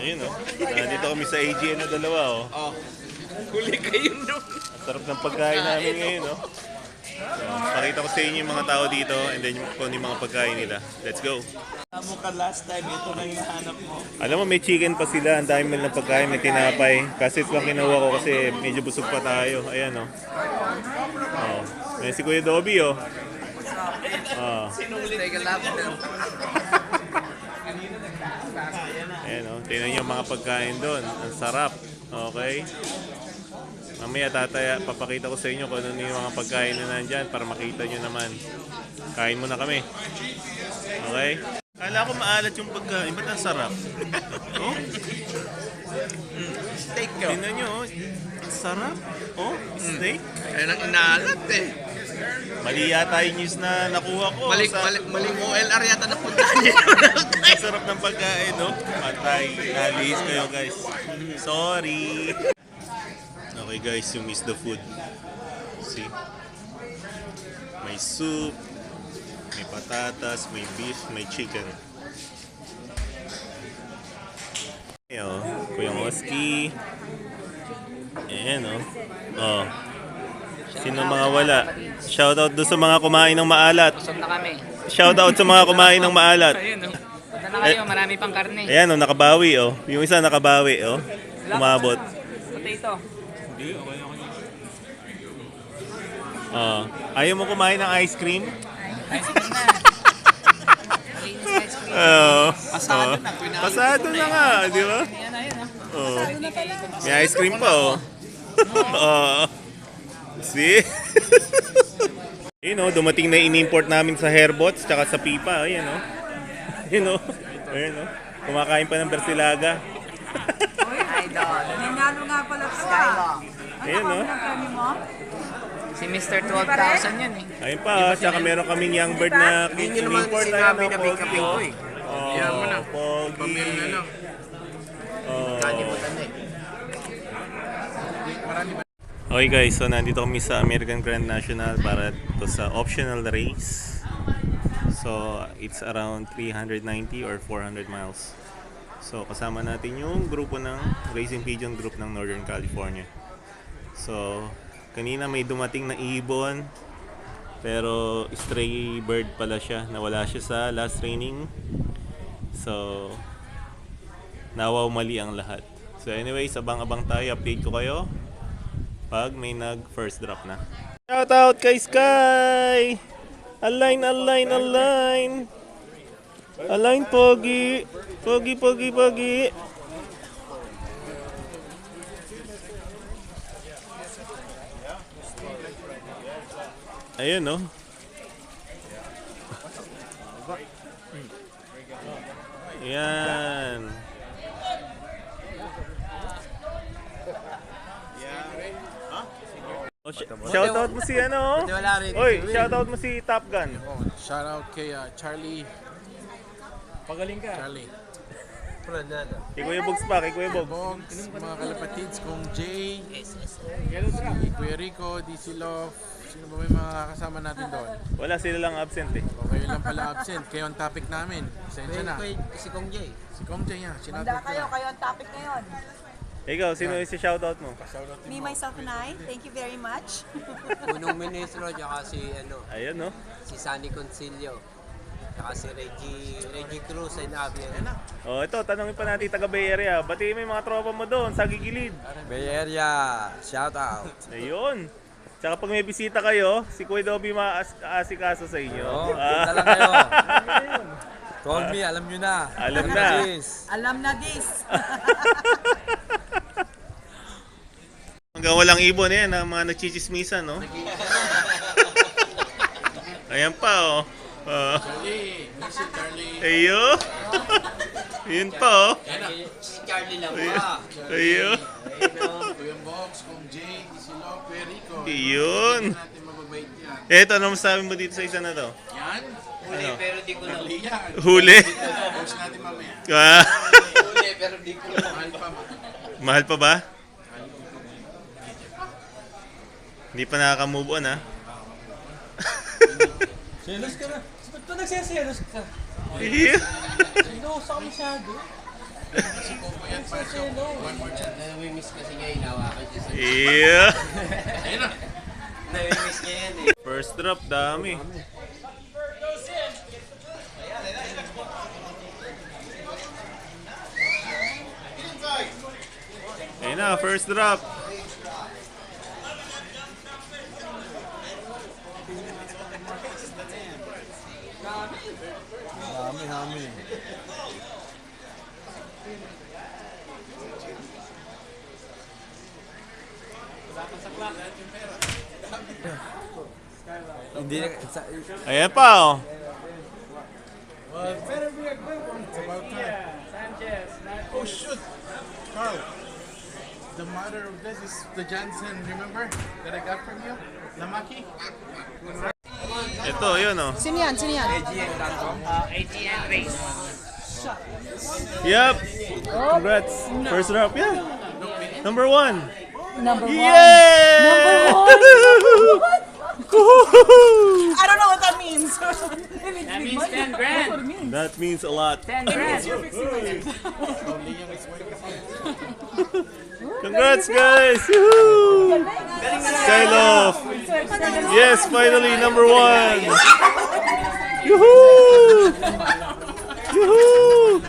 Ayun oh. Nandito kami sa AGN na dalawa oh. Oh. Huli kayo nung. Sarap ng pagkain namin ngayon oh. So, pakita ko sa inyo yung mga tao dito and then yung mga pagkain nila. Let's go. Tamo ka last time, ito na yung hanap mo. Alam mo may chicken pa sila, ang dami ng pagkain, may tinapay. Kasi ito lang kinuha ko kasi medyo busog pa tayo. Ayan oh. Oh. May si Kuya Dobby oh. Oh. Sinulit. Take a lap now. Ayan o, tingnan nyo yung mga pagkain doon. Ang sarap. Okay? Mamaya papakita ko sa inyo kung ano yung mga pagkain na nandyan para makita nyo naman. Kain muna kami. Okay? Kala ko maalat yung pagkain. Ba't ang sarap? Oh? Steak ko. Tingnan nyo oh. Ang sarap. Oh, steak. Ayun ang inaalat eh. Mali yata yung news na nakuha ko. Maling OLR yata na puntahan niyo. Ang sarap ng pagkain, no? Patay. Nalihis kayo, guys. Sorry. Okay, guys. You miss the food. See? May soup. May patatas. May beef. May chicken. Ayan, Kuya Moski. Ayan, oh. Oh. Sino mga wala? Shoutout doon sa mga kumain ng maalat. Busog na kami. Shoutout sa mga kumain ng maalat. Ayun, oh. Punta na kayo, marami pang karne. Ayan, oh, nakabawi, oh. Yung isa nakabawi, oh. Umabot. Potato. Oh. Ayaw mo kumain ng ice cream? Ice cream na. Malinis na ice cream. Oo. Pasado na. Pasado na nga, di ba? Ayan, ayun, oh. Oh. May ice cream pa, oh. Oh. See? Ayun, oh, dumating na in-import namin sa Hairbots tsaka sa Pipa. Ayan, oh. Ayun, oh. Ayun, oh. Kumakain pa ng Bersilaga. Idol. Nanalo nga pala ito ah. Ayun, oh. Ang kami mo? Si Mr. 12,000 yan eh. Ayun pa, oh. Tsaka meron kaming young bird na Hindi nyo naman in-import. sinabi Ayan, na oh, may Pogi, kape oh. ko eh. Oh, Kaya mo na. Pogi. Pamil na lang. Oh. Kalimutan na eh. Okay guys, so nandito kami sa American Grand National para to sa optional race. So it's around 390 or 400 miles. So kasama natin yung grupo ng Racing Pigeon Group ng Northern California. So kanina may dumating na ibon, pero stray bird pala siya. Nawala siya sa last training. So nawaw mali ang lahat. So anyways, abang-abang tayo, update ko kayo pag may nag-first drop na. Shout out kay Sky! Align, align, align! Align, Pogi! Pogi, Pogi, Pogi! Ayun, no? Yan! Oh, shoutout mo si ano? Oy, shoutout mo si Top Gun. Shout out kay Charlie. Pagaling ka. Charlie. Kay Kuya Bogs pa, kay Kuya Bogs. Bogs, mga kalapatids kong Jay, si Kuya Rico, DC Love. Sino ba may mga kasama natin doon? Wala, sila lang absent eh. O kayo lang pala absent. Kayo ang topic namin. Pasensya na. Si Kong Jay. Si Kong Jay niya. Handa kayo, kayo ang topic ngayon. Ikaw, sino yung si shoutout mo? Me, myself, and I, thank you very much. Punong Ministro, tsaka si, Ayun, no? si Sunny Concilio, tsaka si Reggie Cruz and Avian. Oh, ito, tanongin pa natin taga Bay Area. Batiin mo yung mga tropa mo doon sa gigilid. Bay Area, shout out. Ayun. Tsaka pag may bisita kayo, si Kuya Dobby maasikaso sa inyo. Oh, punta lang kayo. Call me, alam nyo na. Alam na. This. Alam na this. Hanggang walang ibon yan, ang mga nagchichismisan, no? Ayan pa, oh. Charlie, miss you Charlie. Ayo. Yun pa, oh. Si Charlie lang ba? Ayo. Kuya Bogs, kong Jay, DC Love, Kuya Rico. Yun. Hindi natin mababait yan. Eto, ano masabi mo dito sa isa na to? Yan. Huli pero di ko na. Charlie yan. Huli. Bogs natin mamaya. Ah, Huli pero di ko na. Mahal pa. mahal pa ba? Hindi pa nakaka-move on, ha? Selos ka na. Ba't pa nagsiselos ka? Iyo. Sinusa ka masyado. Si Coco yan. One more chance. Namimiss kasi niya inawakan siya. Yeah. Namimiss niya yan eh. First drop, dami. Ayun na, first drop. Dami. Hindi na, Ayan pa, oh. Well, it better be a good one. It's about time. Oh shoot! Carl, the mother of this is the Johnson, remember? That I got from you? Lamaki? Ito, yun, oh. Sino yan? ATN race. Yep. Congrats. First drop, yeah. Number 1. Number Yeah! I don't know what that means. That means 10 grand. That means a lot. 10 grand. Congrats, guys! Woohoo! Skyloft! Yes, finally, number 1! Yoo-hoo! Yoo-hoo!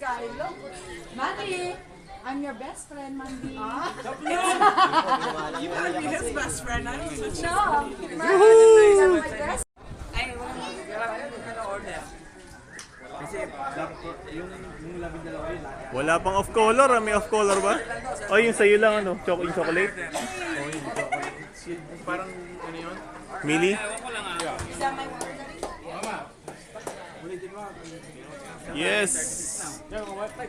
Skylock. Mandy, I'm your best friend, Mandy. You want to be his best friend? I don't know. You're my best. Wala pang off color, ah. May off color ba? O, yung sa'yo lang, ano? Yung chocolate? Parang ano yun? Mili? Yes!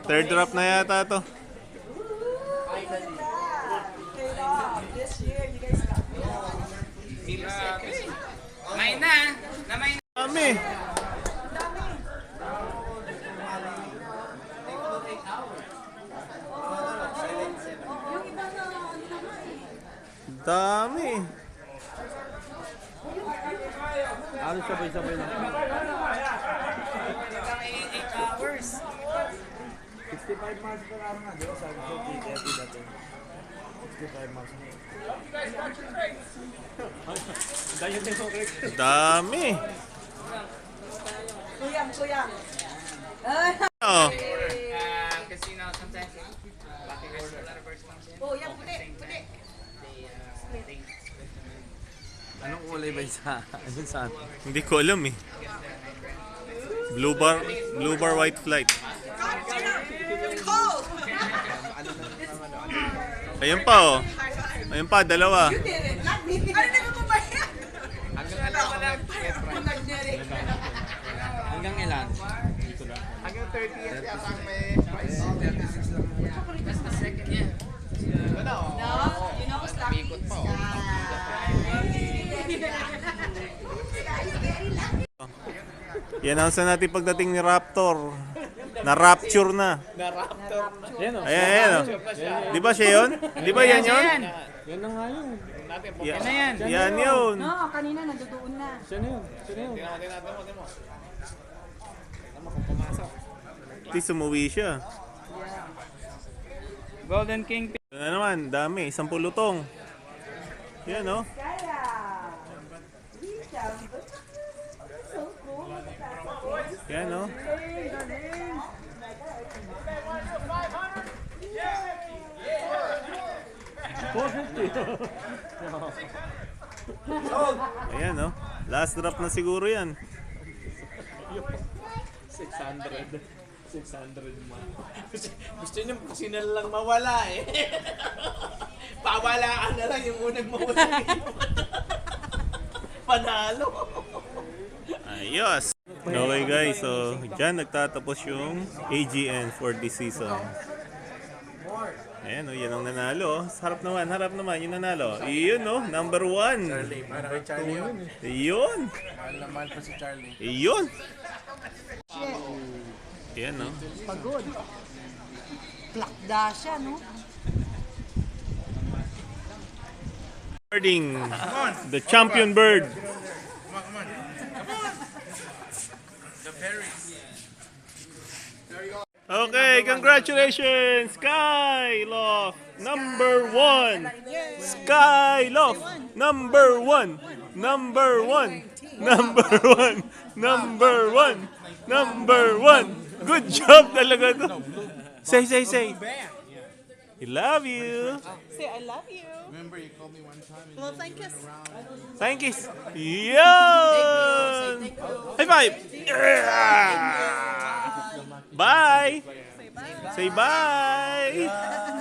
Third drop na yata to. May na. May na. Dami! Dami! ano sabay-sabay na. Hanggang 8 hours. 65 miles per hour nga, di ba? Sabi ko, dati. 65 miles. Dami! Kuyang. Oh, Casino sometimes. Lucky there's a lot of birds comes in. Oh, yan, puti. Anong kulay ba yung sa hindi ko alam eh. Blue bar white flight. Ayun pa, oh. Ayun pa, dalawa. hanggang ilan? Hanggang 30th yata ang may price. 36 lang. That's the second, yeah. Ikot pa oh. I-announce na natin pagdating ni Raptor. Na-rapture na. Yan o. Ayan, oh. Di ba siya yun? Di ba yan yun? Yan na nga yun. Yan, na yan. yan yun. No, kanina nandoon na. Siya na yun. At least umuwi siya. Golden King. Ito na naman, dami. 10 lutong. Yan, oh. Yan, oh. Ayan, oh. Last drop na siguro yan. 600 mo. Gusto niyo kasi na lang mawala eh. Pawala ka na lang yung unang mawala. Panalo. Ayos! Okay guys, so dyan nagtatapos yung AGN for this season. Ayan, oh, yan ang nanalo. Harap naman yung nanalo. Iyon, oh, number 1. Charlie, para kay Charlie yun. Iyon! Mahal na mahal pa si Charlie. Iyon! Ayan, oh. Pagod. Plakda siya, no? Birding, the champion bird. Okay, congratulations, Skyloft number 1. Skyloft number 1. Number 1. Number 1. Number 1. Number 1. Good job talaga to. Say. I love you. Say, I love you. Remember you called me one time and Well, then thank we you. went around. Thank you. Yun! High five! Yeah! Bye! Say bye. Say bye!